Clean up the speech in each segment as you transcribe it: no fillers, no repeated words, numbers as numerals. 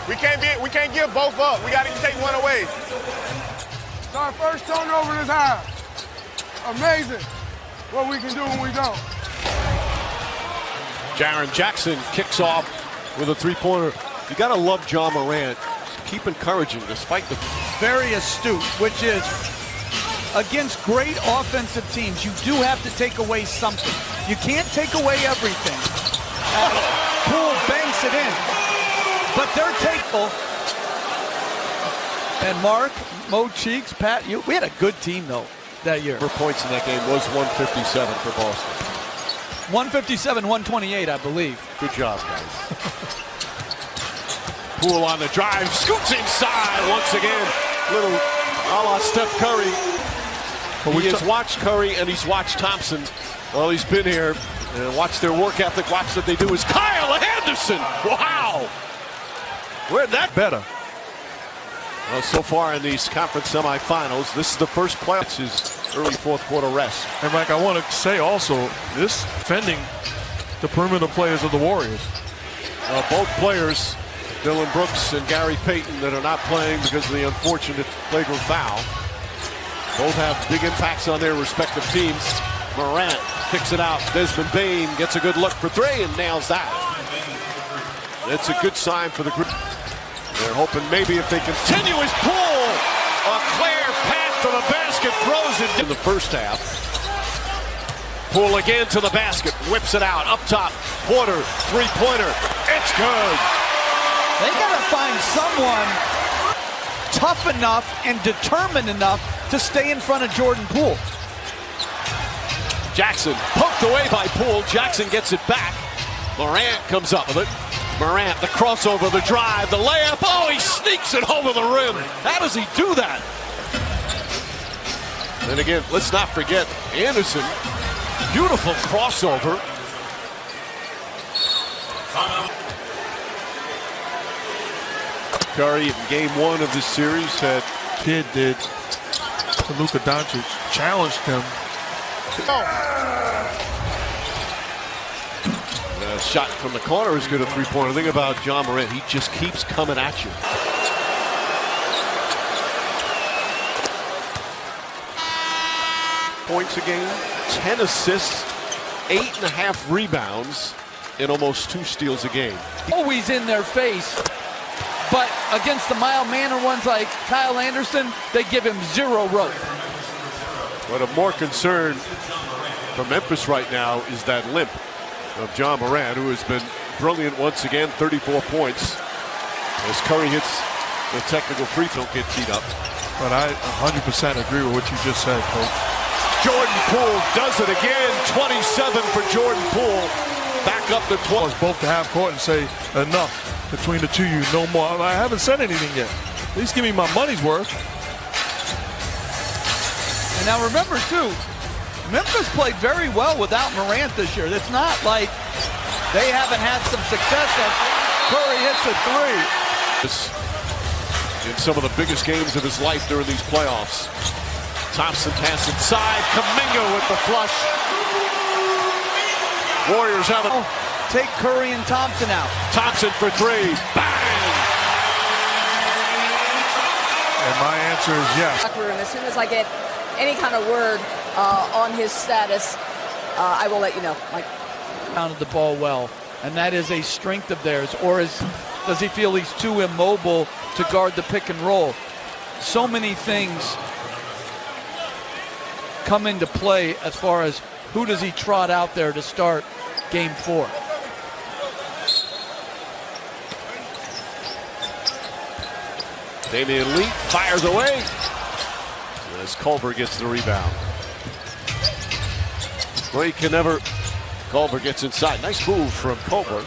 We can't give both up. We got to take one away. It's our first turnover this half. Amazing what we can do when we don't. Jaren Jackson kicks off with a three-pointer. You got to love John Morant. Just keep encouraging despite the... Very astute, which is against great offensive teams, you do have to take away something. You can't take away everything. Poole banks it in, but they're takeful. And Mark, Mo Cheeks, Pat, we had a good team though that year. For points in that game was 157 for Boston. 157, 128, I believe. Good job, guys. Poole on the drive, scoots inside once again. Little a la Steph Curry. He has watched Curry and he's watched Thompson while he's been here. And watch their work ethic, watch what they do is Kyle Anderson. Wow! Where'd that better? Well, so far in these conference semifinals, this is the first play. It's his early fourth quarter rest. And Mike, I want to say also, this defending the perimeter players of the Warriors. Both players, Dylan Brooks and Gary Payton, that are not playing because of the unfortunate flagrant foul. Both have big impacts on their respective teams. Morant kicks it out. Desmond Bane gets a good look for three and nails that. It's a good sign for the group. They're hoping maybe if they continue his pull, a clear path to the basket, throws it in the first half. Pull again to the basket, whips it out, up top. Porter, three-pointer, it's good. They got to find someone tough enough and determined enough to stay in front of Jordan Poole. Jackson poked away by Poole. Jackson gets it back. Morant comes up with it. Morant, the crossover, the drive, the layup. Oh, he sneaks it over the rim. How does he do that? And again, let's not forget Anderson. Beautiful crossover. Curry in game one of this series had Kid did to Luka Doncic, challenged him. Shot from the corner is good, a three-pointer. The thing about John Morant, he just keeps coming at you. Points a game, 10 assists, 8.5 rebounds, and almost 2 steals a game. Always in their face, but against the mild-mannered ones like Kyle Anderson, they give him zero rope. But a more concern for Memphis right now is that limp of John Morant, who has been brilliant once again, 34 points. As Curry hits the technical free throw, get teed up. But I 100% agree with what you just said, Coach. Jordan Poole does it again, 27 for Jordan Poole. Back up to 12. Both to half court and say, enough between the two of you, no more. I haven't said anything yet. At least give me my money's worth. And now remember, too, Memphis played very well without Morant this year. It's not like they haven't had some success as Curry hits a three. In some of the biggest games of his life during these playoffs. Thompson pass inside, Kuminga with the flush. Warriors have it. Take Curry and Thompson out. Thompson for three, bang! And my answer is yes. As soon as I get any kind of word on his status, I will let you know. Mike. Pounded the ball well, and that is a strength of theirs. Or does he feel he's too immobile to guard the pick and roll? So many things come into play as far as who does he trot out there to start game 4. Damian Lee fires away as Culver gets the rebound. Well, he can never. Culver gets inside. Nice move from Culver.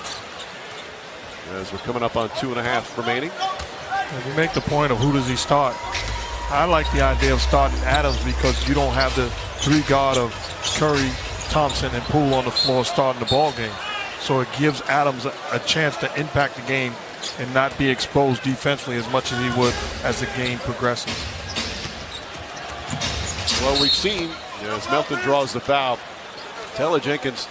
As we're coming up on 2.5 remaining. If you make the point of who does he start, I like the idea of starting Adams because you don't have the 3-guard of Curry, Thompson, and Poole on the floor starting the ball game. So it gives Adams a chance to impact the game and not be exposed defensively as much as he would as the game progresses. Well, we've seen as Melton draws the foul, Taylor Jenkins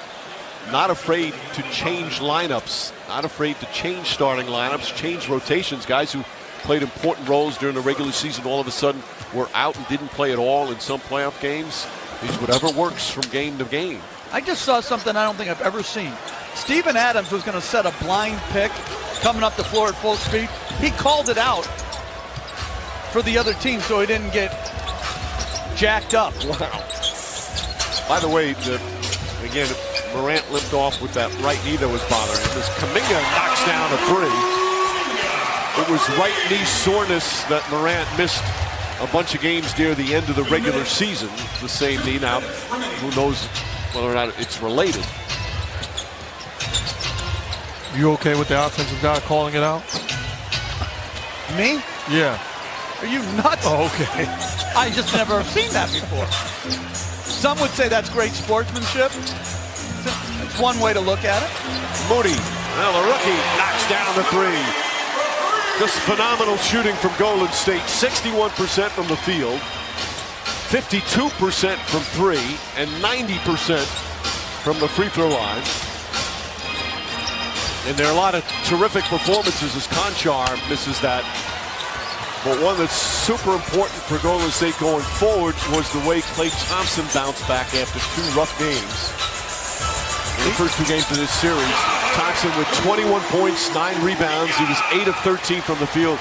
not afraid to change lineups, not afraid to change starting lineups, change rotations. Guys who played important roles during the regular season all of a sudden were out and didn't play at all in some playoff games. He's whatever works from game to game. I just saw something I don't think I've ever seen. Steven Adams was going to set a blind pick coming up the floor at full speed. He called it out for the other team so he didn't get jacked up. Wow. By the way, again, Morant limped off with that right knee that was bothering him. As Kuminga knocks down a three. It was right knee soreness that Morant missed a bunch of games near the end of the regular season. The same knee. Now, who knows whether or not it's related. You okay with the offensive guy calling it out? Me? Yeah. Are you nuts? Oh, okay. I just never have seen that before. Some would say that's great sportsmanship. It's one way to look at it. Moody, well, the rookie knocks down the three. Just phenomenal shooting from Golden State. 61% from the field, 52% from three, and 90% from the free throw line. And there are a lot of terrific performances as Conchar misses that. But one that's super important for Golden State going forward was the way Klay Thompson bounced back after 2 rough games. In the first 2 games of this series, Thompson with 21 points, 9 rebounds. He was 8 of 13 from the field.